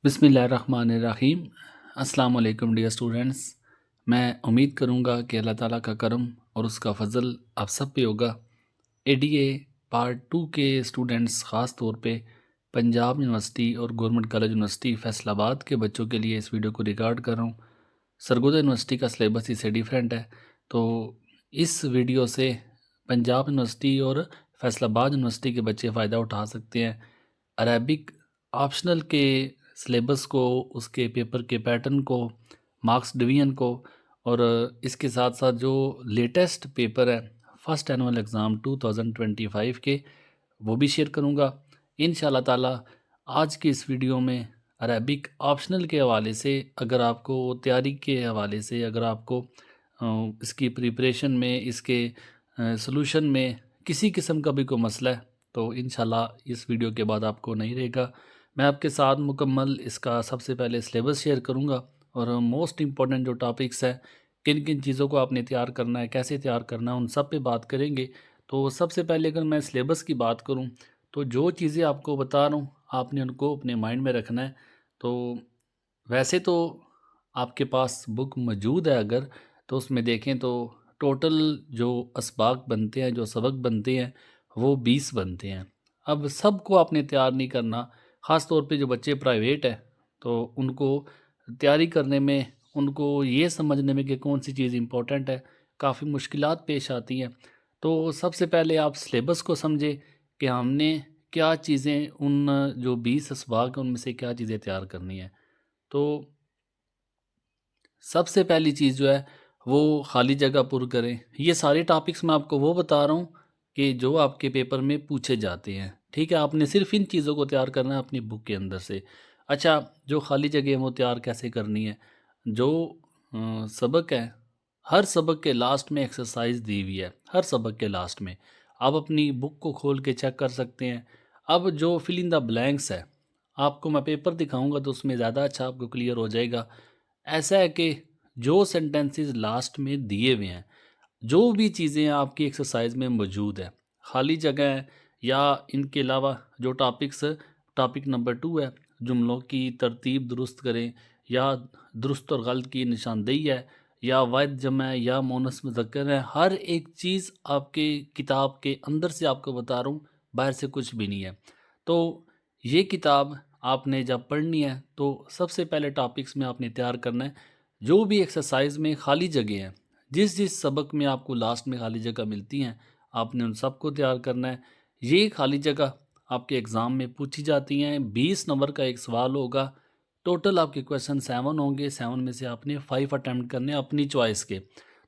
बिस्मिल्लाहिर्रहमानिर्रहीम। अस्सलाम वालेकुम डियर स्टूडेंट्स। मैं उम्मीद करूँगा कि अल्लाह ताला का करम और उसका फ़ज़ल आप सब पे होगा। एडीए पार्ट 2 के स्टूडेंट्स ख़ास तौर पे पंजाब यूनिवर्सिटी और गवर्नमेंट कॉलेज यूनिवर्सिटी फैसलाबाद के बच्चों के लिए इस वीडियो को रिकॉर्ड कर रहा हूँ। सरगोदा यूनिवर्सिटी का सिलेबस इससे डिफरेंट है, तो इस वीडियो से पंजाब यूनिवर्सिटी और फैसलाबाद यूनिवर्सिटी के बच्चे फ़ायदा उठा सकते हैं। अरेबिक ऑप्शनल के सिलेबस को, उसके पेपर के पैटर्न को, मार्क्स डिवीज़न को और इसके साथ साथ जो लेटेस्ट पेपर है फर्स्ट एनुअल एग्ज़ाम 2025 के, वो भी शेयर करूँगा इंशाल्लाह ताला। आज की इस वीडियो में अरेबिक ऑप्शनल के हवाले से, अगर आपको तैयारी के हवाले से, अगर आपको इसकी प्रिपरेशन में, इसके सॉल्यूशन में किसी किस्म का भी कोई मसला है तो इंशाल्लाह इस वीडियो के बाद आपको नहीं रहेगा। मैं आपके साथ मुकम्मल इसका सबसे पहले सिलेबस शेयर करूंगा और मोस्ट इम्पॉर्टेंट जो टॉपिक्स हैं, किन किन चीज़ों को आपने तैयार करना है, कैसे तैयार करना है, उन सब पे बात करेंगे। तो सबसे पहले अगर मैं सिलेबस की बात करूं तो जो चीज़ें आपको बता रहा हूं आपने उनको अपने माइंड में रखना है। तो वैसे तो आपके पास बुक मौजूद है, अगर तो उसमें देखें तो टोटल जो असबाक बनते हैं, जो सबक बनते हैं, वो 20 बनते हैं। अब सबको आपने तैयार नहीं करना, ख़ास तौर पे जो बच्चे प्राइवेट हैं तो उनको तैयारी करने में, उनको ये समझने में कि कौन सी चीज़ इम्पोर्टेंट है, काफ़ी मुश्किलात पेश आती हैं। तो सबसे पहले आप सिलेबस को समझें कि हमने क्या चीज़ें, उन जो 20 असबाक हैं उनमें से क्या चीज़ें तैयार करनी है। तो सबसे पहली चीज़ जो है वो खाली जगह पुर करें। ये सारे टॉपिक्स मैं आपको वो बता रहा हूँ कि जो आपके पेपर में पूछे जाते हैं, ठीक है। आपने सिर्फ इन चीज़ों को तैयार करना है अपनी बुक के अंदर से। अच्छा, जो खाली जगह है वो तैयार कैसे करनी है? जो सबक है, हर सबक के लास्ट में एक्सरसाइज दी हुई है, हर सबक के लास्ट में आप अपनी बुक को खोल के चेक कर सकते हैं। अब जो फिल इन द ब्लैंक्स है, आपको मैं पेपर दिखाऊंगा तो उसमें ज़्यादा अच्छा आपको क्लियर हो जाएगा। ऐसा है कि जो सेंटेंसेस लास्ट में दिए हुए हैं, जो भी चीज़ें आपकी एक्सरसाइज में मौजूद है, खाली जगह है या इनके अलावा जो टॉपिक्स, टॉपिक नंबर 2 है, जुमलों की तरतीब दुरुस्त करें या दुरुस्त और गलत की निशानदेही है या वाहिद जमा है या मोनस मुज़क्कर है, हर एक चीज़ आपके किताब के अंदर से आपको बता रहा हूँ, बाहर से कुछ भी नहीं है। तो ये किताब आपने जब पढ़नी है तो सबसे पहले टॉपिक्स में आपने तैयार करना है जो भी एक्सरसाइज में खाली जगह है, जिस जिस सबक में आपको लास्ट में खाली जगह मिलती हैं, आपने उन सबको तैयार करना है। ये खाली जगह आपके एग्ज़ाम में पूछी जाती हैं। 20 नंबर का एक सवाल होगा। टोटल आपके क्वेश्चन 7 होंगे, 7 में से आपने 5 अटैम्प्ट करने हैं अपनी चॉइस के।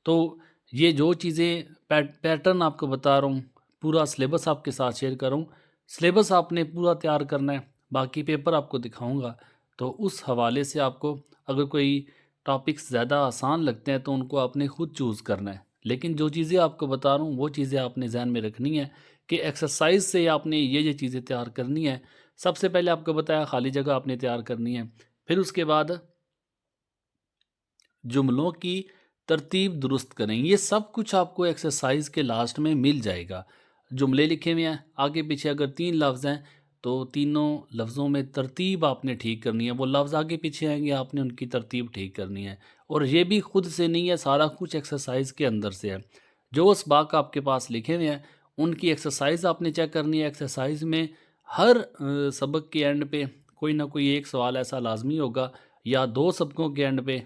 तो ये जो चीज़ें पैटर्न आपको बता रहा हूँ, पूरा सिलेबस आपके साथ शेयर कर रहा हूँ, सिलेबस आपने पूरा तैयार करना है। बाकी पेपर आपको दिखाऊंगा, तो उस हवाले से आपको अगर कोई टॉपिक्स ज़्यादा आसान लगते हैं तो उनको आपने खुद चूज़ करना है। लेकिन जो चीज़ें आपको बता रहा हूँ वो चीज़ें आपने ज़हन में रखनी है कि एक्सरसाइज से आपने ये चीज़ें तैयार करनी है। सबसे पहले आपको बताया खाली जगह आपने तैयार करनी है, फिर उसके बाद जुमलों की तरतीब दुरुस्त करें। ये सब कुछ आपको एक्सरसाइज के लास्ट में मिल जाएगा। जुमले लिखे हुए हैं, आगे पीछे अगर 3 लफ्ज़ हैं तो तीनों लफ्ज़ों में तरतीब आपने ठीक करनी है। वो लफ्ज़ आगे पीछे आएंगे, आपने उनकी तरतीब ठीक करनी है। और ये भी खुद से नहीं है, सारा कुछ एक्सरसाइज के अंदर से है। जो असबाक आपके पास लिखे हुए हैं उनकी एक्सरसाइज आपने चेक करनी है। एक्सरसाइज में हर सबक के एंड पे कोई ना कोई एक सवाल ऐसा लाजमी होगा, या 2 सबकों के एंड पे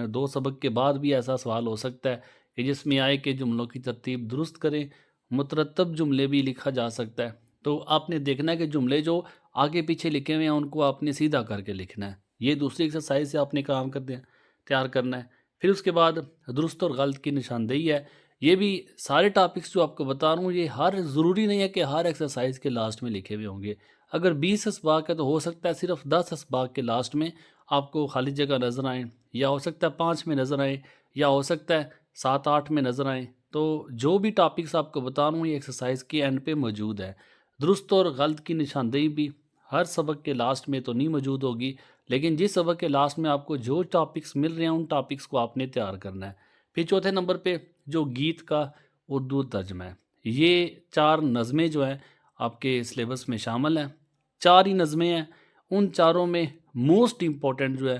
2 सबक के बाद भी ऐसा सवाल हो सकता है कि जिसमें आए कि जुमलों की तरतीब दुरुस्त करें। मुतरतब जुमले भी लिखा जा सकता है। तो आपने देखना है कि जुमले जो आगे पीछे लिखे हुए हैं उनको आपने सीधा करके लिखना है। ये दूसरी एक्सरसाइज से आपने काम कर दिया, तैयार करना है। फिर उसके बाद दुरुस्त और गलत की निशानदेही है। ये भी सारे टॉपिक्स जो आपको बता रहा हूँ, ये हर ज़रूरी नहीं है कि हर एक्सरसाइज के लास्ट में लिखे हुए होंगे। अगर 20 असबाक है तो हो सकता है सिर्फ 10 असबाक के लास्ट में आपको खाली जगह नज़र आए, या हो सकता है 5 में नज़र आए, या हो सकता है 7-8 में नज़र आए। तो जो भी टॉपिक्स आपको बता रहा हूँ ये एक्सरसाइज के एंड पे मौजूद है। दुरुस्त और गलत की निशानदेही भी हर सबक के लास्ट में तो नहीं मौजूद होगी, लेकिन जिस सबक के लास्ट में आपको जो टॉपिक्स मिल रहे हैं उन टॉपिक्स को आपने तैयार करना है। फिर चौथे नंबर पे जो गीत का उर्दू तर्जमा है, ये 4 नज़में जो हैं आपके सिलेबस में शामिल हैं। 4 ही नज़में हैं, उन चारों में मोस्ट इम्पॉर्टेंट जो है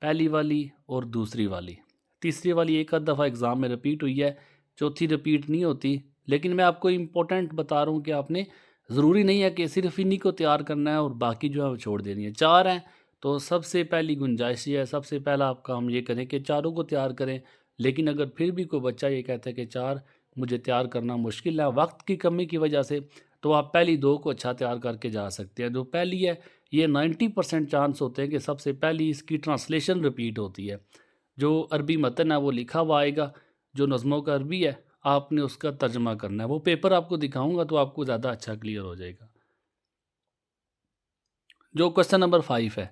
पहली वाली और दूसरी वाली। तीसरी वाली एक आध दफ़ा एग्ज़ाम में रिपीट हुई है, चौथी रिपीट नहीं होती। लेकिन मैं आपको इम्पोर्टेंट बता रहा हूँ कि आपने ज़रूरी नहीं है कि सिर्फ इन्हीं को तैयार करना है और बाकी जो है वो छोड़ देनी है। 4 हैं तो सबसे पहली गुंजाइश ये है, सबसे पहला आप काम ये करें कि चारों को तैयार करें। लेकिन अगर फिर भी कोई बच्चा ये कहता है कि 4 मुझे तैयार करना मुश्किल है वक़्त की कमी की वजह से, तो आप पहली 2 को अच्छा तैयार करके जा सकते हैं। जो पहली है ये 90% चांस होते हैं कि सबसे पहली इसकी ट्रांसलेशन रिपीट होती है। जो अरबी मतन है वो लिखा हुआ आएगा, जो नज़्मों का अरबी है आपने उसका तर्जमा करना है। वो पेपर आपको दिखाऊँगा तो आपको ज़्यादा अच्छा क्लियर हो जाएगा। जो क्वेश्चन नंबर 5 है,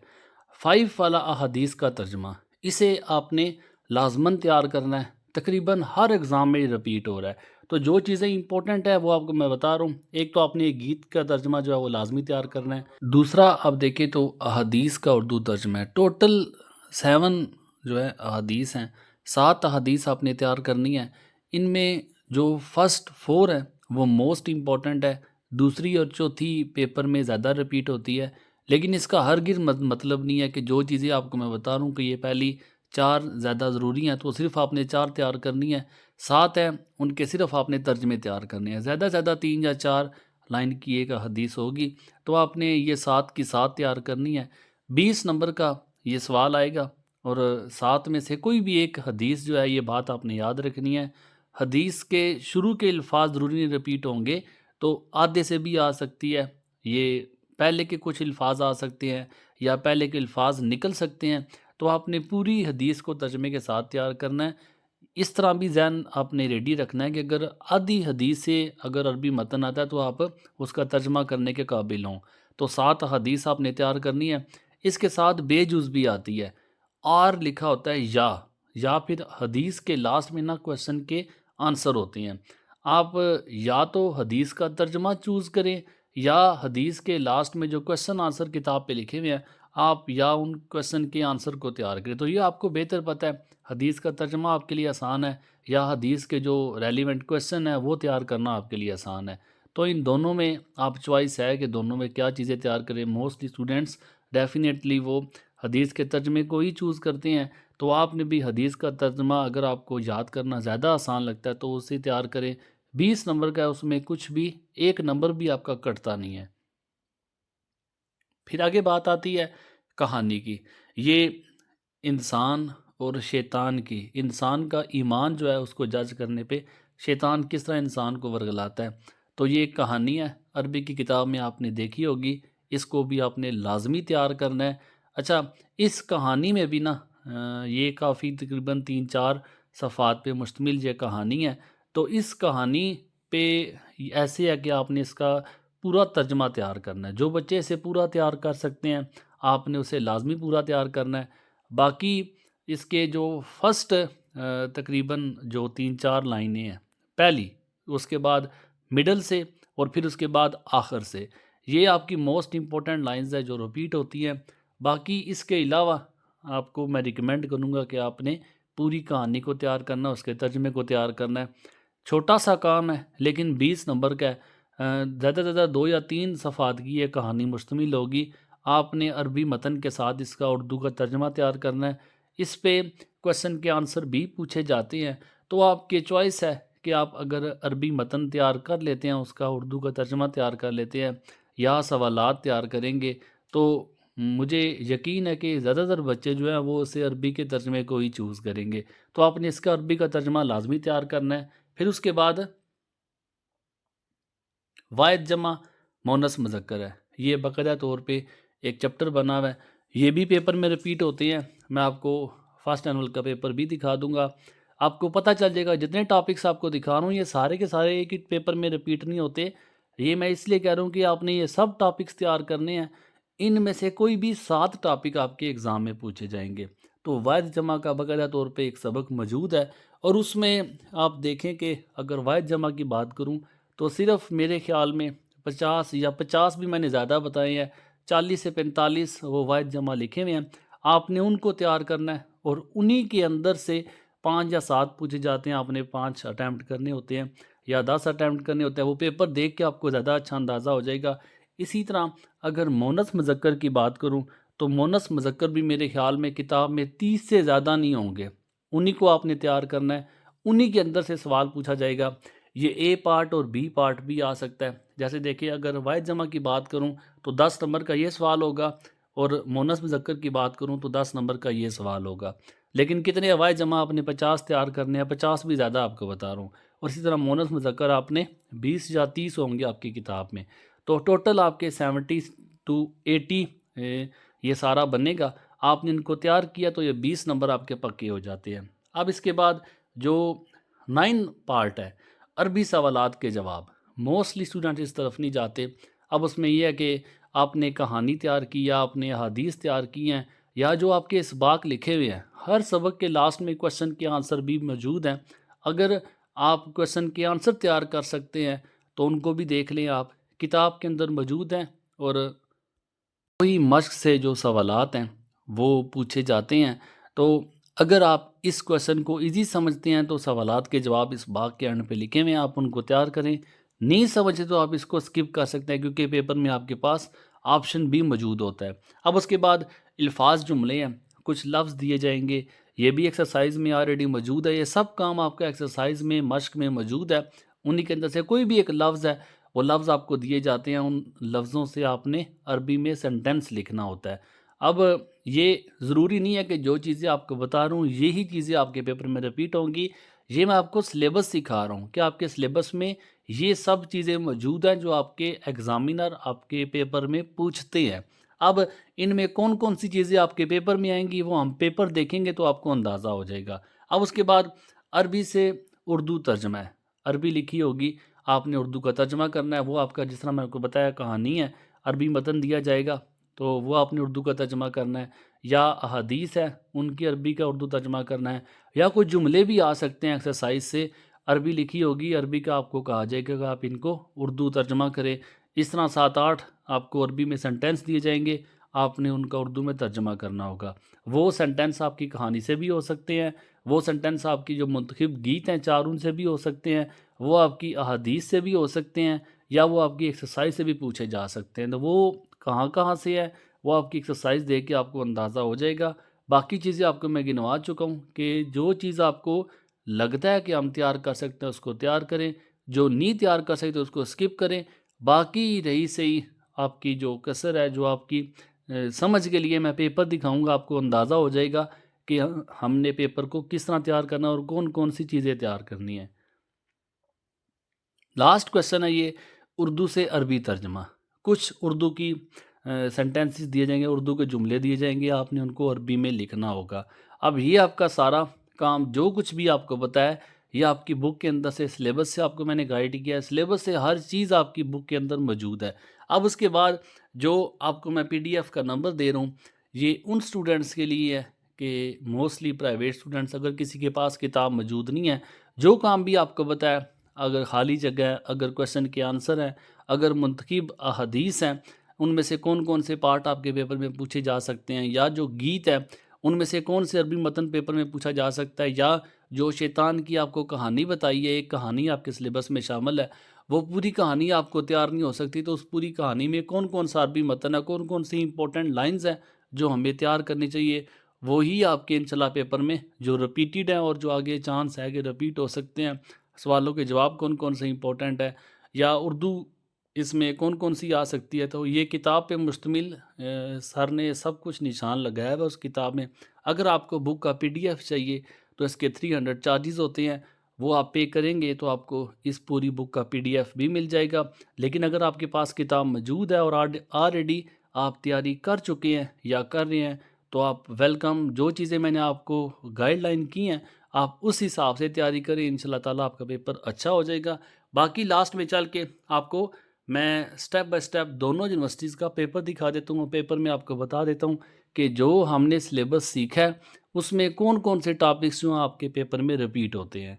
5 वाला अहादीस का तर्जमा, इसे आपने लाज़मन तैयार करना है। तकरीबन हर एग्ज़ाम में रिपीट हो रहा है। तो जो चीज़ें इंपॉर्टेंट है वो आपको मैं बता रहा हूँ। एक तो आपने एक गीत का तर्जमा जो है वो लाज़मी तैयार करना है। दूसरा आप देखें तो अहादीस का उर्दू तर्जमा है। टोटल 7 जो है अहादीस हैं, 7 अहादीस आपने तैयार करनी है। इनमें जो फर्स्ट 4 हैं वो मोस्ट इम्पॉर्टेंट है। दूसरी और चौथी पेपर में ज़्यादा रिपीट होती है। लेकिन इसका हरगिज़ मतलब नहीं है कि जो चीज़ें आपको मैं बता रहा हूँ कि ये पहली 4 ज़्यादा ज़रूरी हैं तो सिर्फ़ आपने 4 तैयार करनी है। 7 हैं उनके सिर्फ़ आपने तर्जमे तैयार करने हैं। ज़्यादा से ज़्यादा 3 या 4 लाइन की एक हदीस होगी तो आपने ये 7 की 7 तैयार करनी है। 20 नंबर का ये सवाल आएगा और 7 में से कोई भी एक हदीस जो है ये बात आपने याद रखनी है। हदीस के शुरू के अल्फ़ाज़ ज़रूरी नहीं रिपीट होंगे, तो आधे से भी आ सकती है। ये पहले के कुछ अल्फ़ाज़ आ सकते हैं या पहले के अल्फ़ाज़ निकल सकते हैं। तो आपने पूरी हदीस को तर्जमे के साथ तैयार करना है। इस तरह भी ज़हन आपने रेडी रखना है कि अगर आधी हदीस से अगर अरबी मतन आता है तो आप उसका तर्जमा करने के काबिल हों। तो 7 हदीस आपने तैयार करनी है। इसके साथ बेजुज़ भी आती है। और लिखा होता है या फिर हदीस के लास्ट में ना क्वेश्चन के आंसर होते हैं। आप या तो हदीस का तर्जमा चूज़ करें या हदीस के लास्ट में जो क्वेश्चन आंसर किताब पे लिखे हुए हैं, आप या उन क्वेश्चन के आंसर को तैयार करें। तो ये आपको बेहतर पता है, हदीस का तर्जमा आपके लिए आसान है या हदीस के जो रेलिवेंट क्वेश्चन है वो तैयार करना आपके लिए आसान है। तो इन दोनों में आप चॉइस है कि दोनों में क्या चीज़ें तैयार करें। मोस्टली स्टूडेंट्स डेफ़िनेटली वो हदीस के तर्जमे को ही चूज़ करते हैं। तो आपने भी हदीस का तर्जमा अगर आपको याद करना ज़्यादा आसान लगता है तो उसे तैयार करें। 20 नंबर का है, उसमें कुछ भी 1 नंबर भी आपका कटता नहीं है। फिर आगे बात आती है कहानी की। ये इंसान और शैतान की, इंसान का ईमान जो है उसको जज करने पे शैतान किस तरह इंसान को वर्गलाता है। तो ये एक कहानी है, अरबी की किताब में आपने देखी होगी। इसको भी आपने लाज़मी तैयार करना है। अच्छा, इस कहानी में भी ना ये काफ़ी तकरीबन 3-4 सफ़हात पे मुश्तमिल ये कहानी है। तो इस कहानी पे ऐसे है कि आपने इसका पूरा तर्जमा तैयार करना है। जो बच्चे इसे पूरा तैयार कर सकते हैं, आपने उसे लाज़मी पूरा तैयार करना है। बाकी इसके जो फर्स्ट तकरीबन जो 3-4 लाइनें हैं, पहली, उसके बाद मिडल से और फिर उसके बाद आखिर से, ये आपकी मोस्ट इम्पोर्टेंट लाइन्स है जो रिपीट होती हैं। बाकी इसके अलावा आपको मैं रिकमेंड करूँगा कि आपने पूरी कहानी को तैयार करना है, उसके तर्जमे को तैयार करना है। छोटा सा काम है लेकिन 20 नंबर का है। ज़्यादा से ज़्यादा 2 या 3 सफ़हात की ये कहानी मुश्तमिल होगी। आपने अरबी मतन के साथ इसका उर्दू का तर्जमा तैयार करना है। इस पे क्वेश्चन के आंसर भी पूछे जाते हैं। तो आपकी चॉइस है कि आप अगर अरबी मतन तैयार कर लेते हैं, उसका उर्दू का तर्जमा तैयार कर लेते हैं या सवालात तैयार करेंगे, तो मुझे यकीन है कि ज़्यादातर बच्चे जो हैं वो उसे अरबी के तर्जमे को ही चूज़ करेंगे। तो आपने इसका अरबी का तर्जमा लाज़मी तैयार करना है। फिर उसके बाद वाहिद जमा मोनस मुज़क्कर है। ये बाकायदा तौर पे एक चैप्टर बना हुआ है। ये भी पेपर में रिपीट होते हैं। मैं आपको फर्स्ट एनुअल का पेपर भी दिखा दूँगा। आपको पता चल जाएगा जितने टॉपिक्स आपको दिखा रहा हूँ ये सारे के सारे एक ही पेपर में रिपीट नहीं होते। ये मैं इसलिए कह रहा हूँ कि आपने ये सब टॉपिक्स तैयार करने हैं। इनमें से कोई भी 7 टॉपिक आपके एग्ज़ाम में पूछे जाएँगे। तो वाहिद जमा का बाकायदा तौर पे एक सबक मौजूद है और उसमें आप देखें कि अगर वाहिद जमा की बात करूँ तो सिर्फ़ मेरे ख़्याल में 50 या 50 भी मैंने ज़्यादा बताए हैं, 40 से 45 वो वाहिद जमा लिखे हुए हैं। आपने उनको तैयार करना है और उन्हीं के अंदर से 5 या 7 पूछे जाते हैं। आपने 5 अटेम्प्ट करने होते हैं या 10 अटेम्प्ट करने होते हैं। वो पेपर देख के आपको ज़्यादा अच्छा अंदाज़ा हो जाएगा। इसी तरह अगर मुअन्नस मुज़क्कर की बात करूँ तो मोनस मुज़क्कर भी मेरे ख़्याल में किताब में 30 से ज़्यादा नहीं होंगे, उन्हीं को आपने तैयार करना है, उन्हीं के अंदर से सवाल पूछा जाएगा। ये ए पार्ट और बी पार्ट भी आ सकता है। जैसे देखिए, अगर वाहिद जमा की बात करूँ तो 10 नंबर का ये सवाल होगा, और मोनस मुज़क्कर की बात करूँ तो 10 नंबर का ये सवाल होगा। लेकिन कितने अवाइद जमा आपने 50 तैयार करने हैं, 50 भी ज़्यादा आपको बता रहा हूँ। और इसी तरह मोनस मुज़क्कर आपने 20 या 30 होंगे आपकी किताब में। तो टोटल आपके 70 टू 80 ये सारा बनेगा। आपने इनको तैयार किया तो ये 20 नंबर आपके पक्के हो जाते हैं। अब इसके बाद जो 9 पार्ट है, अरबी सवालात के जवाब, मोस्टली स्टूडेंट इस तरफ नहीं जाते। अब उसमें यह है कि आपने कहानी तैयार की या आपने हदीस तैयार की हैं या जो आपके इसबाक लिखे हुए हैं, हर सबक के लास्ट में क्वेश्चन के आंसर भी मौजूद हैं। अगर आप क्वेश्चन के आंसर तैयार कर सकते हैं तो उनको भी देख लें, आप किताब के अंदर मौजूद हैं। और कोई मश्क से जो सवालात हैं वो पूछे जाते हैं। तो अगर आप इस क्वेश्चन को इजी समझते हैं तो सवालात के जवाब इस बाग के एंड पे लिखे हुए हैं, आप उनको तैयार करें। नहीं समझे तो आप इसको स्किप कर सकते हैं, क्योंकि पेपर में आपके पास ऑप्शन भी मौजूद होता है। अब उसके बाद अल्फाज जुमले हैं, कुछ लफ्ज़ दिए जाएंगे, ये भी एक्सरसाइज में ऑलरेडी मौजूद है। ये सब काम आपका एक्सरसाइज में मश्क में मौजूद है। उन्हीं के अंदर से कोई भी एक लफ्ज़ है, वो लफ्ज़ आपको दिए जाते हैं, उन लफ्ज़ों से आपने अरबी में सेंटेंस लिखना होता है। अब ये ज़रूरी नहीं है कि जो चीज़ें आपको बता रहा हूँ यही चीज़ें आपके पेपर में रिपीट होंगी। ये मैं आपको सिलेबस सिखा रहा हूँ कि आपके सिलेबस में ये सब चीज़ें मौजूद हैं जो आपके एग्ज़ामिनर आपके पेपर में पूछते हैं। अब इनमें कौन कौन सी चीज़ें आपके पेपर में आएंगी वो हम पेपर देखेंगे तो आपको अंदाज़ा हो जाएगा। अब उसके बाद अरबी से उर्दू तर्जमा है, अरबी लिखी होगी, आपने उर्दू का तर्जमा करना है। वो आपका, जिस तरह मैंने आपको बताया, कहानी है, अरबी मतन दिया जाएगा तो वो आपने उर्दू का तर्जमा करना है, या अहादीस है उनकी अरबी का उर्दू तर्जमा करना है, या कुछ जुमले भी आ सकते हैं एक्सरसाइज से, अरबी लिखी होगी, अरबी का आपको कहा जाएगा कि आप इनको उर्दू तर्जमा करें। इस तरह 7-8 आपको अरबी में सेंटेंस दिए जाएंगे, आपने उनका उर्दू में तर्जमा करना होगा। वो सेंटेंस आपकी कहानी से भी हो सकते हैं, वो सेंटेंस आपकी जो मुंतखब गीत हैं 4 उनसे भी हो सकते हैं, वो आपकी अहादीस से भी हो सकते हैं, या वो आपकी एक्सरसाइज से भी पूछे जा सकते हैं। तो वो कहाँ कहाँ से है वो आपकी एक्सरसाइज देख के आपको अंदाज़ा हो जाएगा। बाकी चीज़ें आपको मैं गिनवा चुका हूँ कि जो चीज़ आपको लगता है कि हम तैयार कर सकते हैं उसको तैयार करें, जो नहीं तैयार कर सकते उसको स्किप करें। बाकी रही सही आपकी जो कसर है, जो आपकी समझ के लिए मैं पेपर दिखाऊंगा, आपको अंदाज़ा हो जाएगा कि हमने पेपर को किस तरह तैयार करना है और कौन कौन सी चीज़ें तैयार करनी है। लास्ट क्वेश्चन है ये, उर्दू से अरबी तर्जमा। कुछ उर्दू की सेंटेंसेस दिए जाएंगे, उर्दू के जुमले दिए जाएंगे, आपने उनको अरबी में लिखना होगा। अब ये आपका सारा काम जो कुछ भी आपको बताया ये आपकी बुक के अंदर से, सिलेबस से आपको मैंने गाइड किया है, सिलेबस से हर चीज़ आपकी बुक के अंदर मौजूद है। अब उसके बाद जो आपको मैं PDF का नंबर दे रहा हूँ ये उन स्टूडेंट्स के लिए है कि मोस्टली प्राइवेट स्टूडेंट्स, अगर किसी के पास किताब मौजूद नहीं है, जो काम भी आपको बताया, अगर खाली जगह है, अगर क्वेश्चन के आंसर हैं, अगर मुंतखब अहादीस हैं, उनमें से कौन कौन से पार्ट आपके पेपर में पूछे जा सकते हैं, या जो गीत है उनमें से कौन से अरबी मतन पेपर में पूछा जा सकता है, या जो शैतान की आपको कहानी बताई है, एक कहानी आपके सिलेबस में शामिल है, वो पूरी कहानी आपको तैयार नहीं हो सकती, तो उस पूरी कहानी में कौन कौन सा अरबी मतन है, कौन कौन सी इंपॉर्टेंट लाइन्स हैं जो हमें तैयार करनी चाहिए, वही आपके इंशाल्लाह पेपर में जो रिपीटेड है और जो आगे चांस है कि रिपीट हो सकते हैं, सवालों के जवाब कौन कौन से इंपॉर्टेंट है, या उर्दू इसमें कौन कौन सी आ सकती है। तो ये किताब पे मुश्तमिल सर ने सब कुछ निशान लगाया हुआ उस किताब में। अगर आपको बुक का PDF चाहिए तो इसके 300 चार्जेस होते हैं, वो आप पे करेंगे तो आपको इस पूरी बुक का PDF भी मिल जाएगा। लेकिन अगर आपके पास किताब मौजूद है और ऑलरेडी आप तैयारी कर चुके हैं या कर रहे हैं तो आप वेलकम। जो चीज़ें मैंने आपको गाइडलाइन की हैं आप उस हिसाब से तैयारी करें, इंशाल्लाह ताला आपका पेपर अच्छा हो जाएगा। बाकी लास्ट में चल के आपको मैं स्टेप बाय स्टेप दोनों यूनिवर्सिटीज़ का पेपर दिखा देता हूँ। पेपर में आपको बता देता हूँ कि जो हमने सिलेबस सीखा है उसमें कौन कौन से टॉपिक्स जो आपके पेपर में रिपीट होते हैं।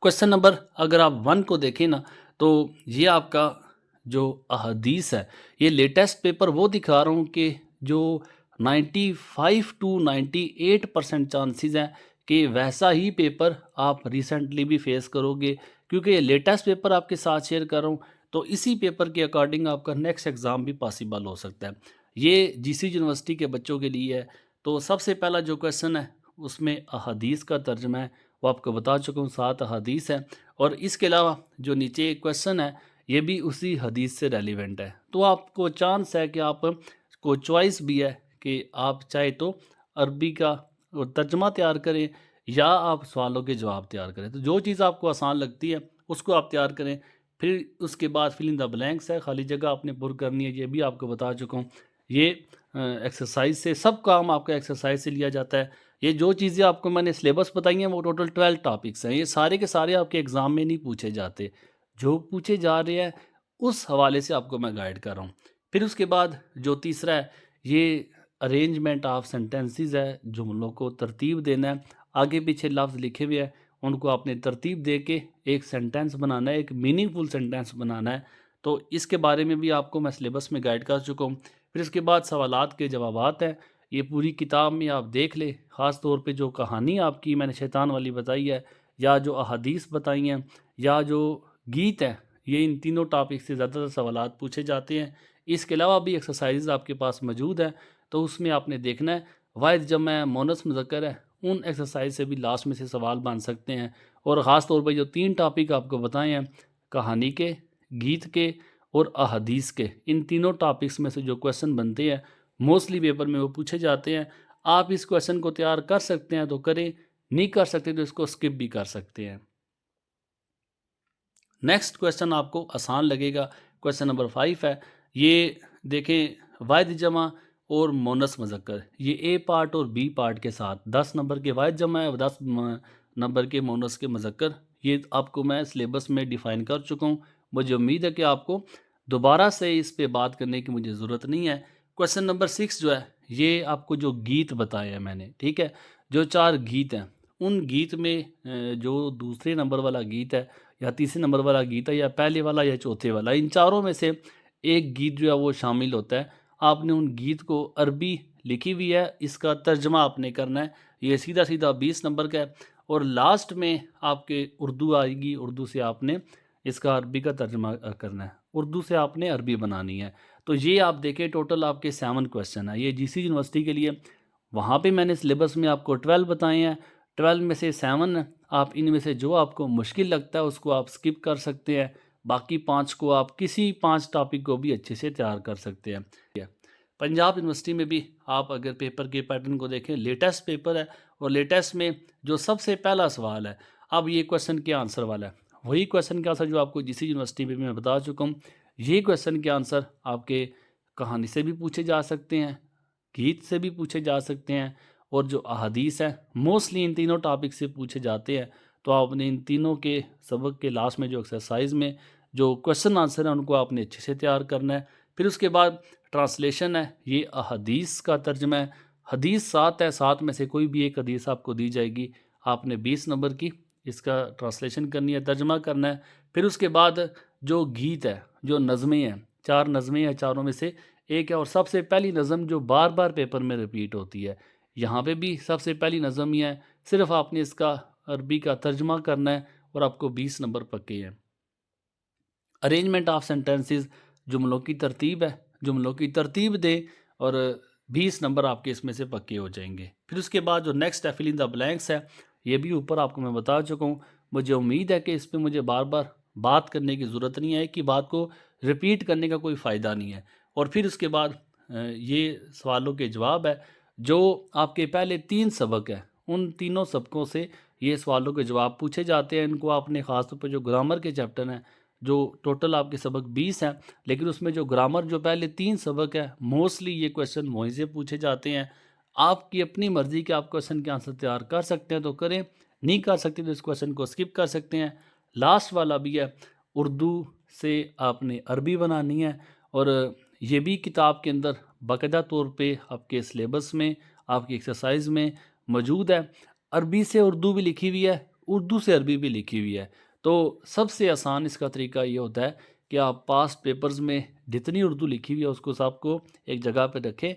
क्वेश्चन नंबर अगर आप 1 को देखें ना, तो ये आपका जो अहदीस है, ये लेटेस्ट पेपर वो दिखा रहा हूँ कि जो 95 टू 98% चांसेस हैं कि वैसा ही पेपर आप रिसेंटली भी फेस करोगे, क्योंकि ये लेटेस्ट पेपर आपके साथ शेयर कर रहा हूँ। तो इसी पेपर के अकॉर्डिंग आपका नेक्स्ट एग्ज़ाम भी पॉसिबल हो सकता है। ये जीसी यूनिवर्सिटी के बच्चों के लिए है। तो सबसे पहला जो क्वेश्चन है उसमें अहादीस का तर्जुमा है, वो आपको बता चुका हूँ, 7 अहादीस है। और इसके अलावा जो नीचे एक क्वेश्चन है ये भी उसी हदीस से रेलिवेंट है। तो आपको चांस है कि आप को चॉइस भी है कि आप चाहे तो अरबी का तर्जुमा तैयार करें या आप सवालों के जवाब तैयार करें। तो जो चीज़ आपको आसान लगती है उसको आप तैयार करें। फिर उसके बाद फिल इन द ब्लैंक्स है, खाली जगह आपने पुर करनी है, ये भी आपको बता चुका हूँ। ये एक्सरसाइज से सब काम आपका एक्सरसाइज से लिया जाता है। ये जो चीज़ें आपको मैंने सिलेबस बताई हैं वो टोटल 12 टॉपिक्स हैं। ये सारे के सारे आपके एग्ज़ाम में नहीं पूछे जाते। जो पूछे जा रहे हैं उस हवाले से आपको मैं गाइड कर रहा हूँ। फिर उसके बाद जो तीसरा है ये अरेंजमेंट ऑफ सेंटेंसेस है, जुमलों को तरतीब देना है। आगे पीछे लफ्ज़ लिखे हुए हैं उनको आपने तरतीब दे के एक सेंटेंस बनाना है, एक मीनिंगफुल सेंटेंस बनाना है। तो इसके बारे में भी आपको मैं सिलेबस में गाइड कर चुका हूँ। फिर उसके बाद सवालात के जवाबात हैं, ये पूरी किताब में आप देख लें। ख़ास तौर पे जो कहानी आपकी मैंने शैतान वाली बताई है या जो अहादीस बताई हैं या जो गीत हैं, ये इन तीनों टॉपिक से ज़्यादातर सवालात पूछे जाते हैं। इसके अलावा भी एक्सरसाइज़ आपके पास मौजूद हैं, तो उसमें आपने देखना है वाहिद जमा मुअन्नस मुज़क्कर है, उन एक्सरसाइज से भी लास्ट में से सवाल बन सकते हैं। और ख़ास तौर पे जो 3 टॉपिक आपको बताए हैं, कहानी के, गीत के और अहादीस के, इन तीनों टॉपिक्स में से जो क्वेश्चन बनते हैं मोस्टली पेपर में वो पूछे जाते हैं। आप इस क्वेश्चन को तैयार कर सकते हैं तो करें, नहीं कर सकते तो इसको स्किप भी कर सकते हैं। नेक्स्ट क्वेश्चन आपको आसान लगेगा, क्वेश्चन नंबर 5 है। ये देखें, वाहिद जमा और मोनस मुज़क्कर, ये ए पार्ट और बी पार्ट के साथ 10 नंबर के वाहिद जमा है, 10 नंबर के मोनस के मुज़क्कर, ये आपको मैं सिलेबस में डिफ़ाइन कर चुका हूँ। मुझे उम्मीद है कि आपको दोबारा से इस पे बात करने की मुझे ज़रूरत नहीं है। क्वेश्चन नंबर 6 जो है ये आपको जो गीत बताए हैं मैंने, ठीक है, जो 4 गीत हैं उन गीत में जो दूसरे नंबर वाला गीत है या तीसरे नंबर वाला गीत है या पहले वाला या चौथे वाला, इन चारों में से एक गीत जो है वो शामिल होता है। आपने उन गीत को अरबी लिखी हुई है, इसका तर्जमा आपने करना है। ये सीधा सीधा 20 नंबर का है। और लास्ट में आपके उर्दू आएगी, उर्दू से आपने इसका अरबी का तर्जमा करना है, उर्दू से आपने अरबी बनानी है। तो ये आप देखें टोटल आपके 7 क्वेश्चन है ये जीसी यूनिवर्सिटी के लिए। वहाँ पे मैंने सिलेबस में आपको 12 बताए हैं, 12 में से 7 आप इनमें से जो आपको मुश्किल लगता है उसको आप स्किप कर सकते हैं। बाकी 5 को आप किसी 5 टॉपिक को भी अच्छे से तैयार कर सकते हैं। पंजाब यूनिवर्सिटी में भी आप अगर पेपर के पैटर्न को देखें, लेटेस्ट पेपर है और लेटेस्ट में जो सबसे पहला सवाल है, अब ये क्वेश्चन के आंसर वाला है, वही क्वेश्चन के आंसर जो आपको जीसी यूनिवर्सिटी में मैं बता चुका हूँ। ये क्वेश्चन के आंसर आपके कहानी से भी पूछे जा सकते हैं, गीत से भी पूछे जा सकते हैं और जो अहादीस है मोस्टली इन तीनों टॉपिक से पूछे जाते हैं। तो आपने इन तीनों के सबक के लास्ट में जो एक्सरसाइज में जो क्वेश्चन आंसर है उनको आपने अच्छे से तैयार करना है। फिर उसके बाद ट्रांसलेशन है, ये अहादीस का तर्जमा है। हदीस 7 है, 7 में से कोई भी एक हदीस आपको दी जाएगी, आपने 20 नंबर की इसका ट्रांसलेशन करनी है, तर्जमा करना है। फिर उसके बाद जो गीत है, जो नज़में हैं, 4 नज़में हैं, चारों में से एक है और सबसे पहली नज़म जो बार बार पेपर में रिपीट होती है, यहाँ पे भी सबसे पहली नज़म ही है। सिर्फ आपने इसका अरबी का तर्जमा करना है और आपको 20 नंबर पक्के हैं। अरेंजमेंट ऑफ सेंटेंसेस, जुमलों की तरतीब है, जुमलों की तरतीब दें और 20 नंबर आपके इसमें से पक्के हो जाएंगे। फिर उसके बाद जो नेक्स्ट है फिल इन द ब्लैंक्स है, ये भी ऊपर आपको मैं बता चुका हूँ। मुझे उम्मीद है कि इस पर मुझे बार बार बात करने की ज़रूरत नहीं है, कि बात को रिपीट करने का कोई फ़ायदा नहीं है। और फिर उसके बाद ये सवालों के जवाब है, जो आपके पहले 3 सबक हैं उन तीनों सबकों से ये सवालों के जवाब पूछे जाते हैं। इनको आपने ख़ासतौर पर जो ग्रामर के चैप्टर हैं, जो टोटल आपके सबक 20 हैं, लेकिन उसमें जो ग्रामर जो पहले 3 सबक है मोस्टली ये क्वेश्चन वहीं से पूछे जाते हैं। आपकी अपनी मर्ज़ी के आप क्वेश्चन के आंसर तैयार कर सकते हैं तो करें, नहीं कर सकते तो इस क्वेश्चन को स्किप कर सकते हैं। लास्ट वाला भी है, उर्दू से आपने अरबी बनानी है और ये भी किताब के अंदर बाकायदा तौर पे आपके सिलेबस में, आपकी एक्सरसाइज में मौजूद है। अरबी से उर्दू भी लिखी हुई है, उर्दू से अरबी भी लिखी हुई है। तो सबसे आसान इसका तरीका ये होता है कि आप पास्ट पेपर्स में जितनी उर्दू लिखी हुई है उसको सबको एक जगह पे रखें,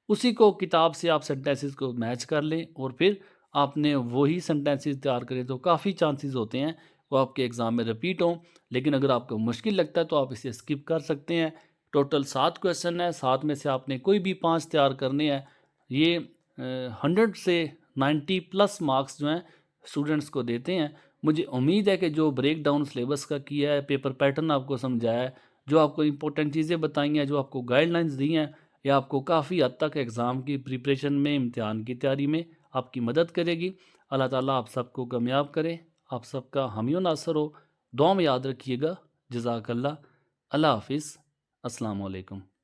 उसी को किताब से आप सेंटेंसेस को मैच कर लें और फिर आपने वही सेंटेंसेस तैयार करें तो काफ़ी चांसेस होते हैं वो आपके एग्ज़ाम में रिपीट हों। लेकिन अगर आपको मुश्किल लगता है तो आप इसे स्किप कर सकते हैं। टोटल 7 क्वेश्चन है, 7 में से आपने कोई भी 5 तैयार करने हैं। ये 100 से 90 प्लस मार्क्स जो हैं स्टूडेंट्स को देते हैं। मुझे उम्मीद है कि जो ब्रेक डाउन सिलेबस का किया है, पेपर पैटर्न आपको समझाया है, जो आपको इम्पोर्टेंट चीज़ें बताई हैं, जो आपको गाइडलाइंस दी हैं, ये आपको काफ़ी हद तक एग्ज़ाम की प्रिपरेशन में, इम्तिहान की तैयारी में आपकी मदद करेगी। अल्लाह ताला आप सबको कामयाब करे, आप सबका हामी नासर हो। दुआ में याद रखिएगा। जज़ाकल्लाह। अल्लाह हाफ़िज़। अस्सलाम वालेकुम।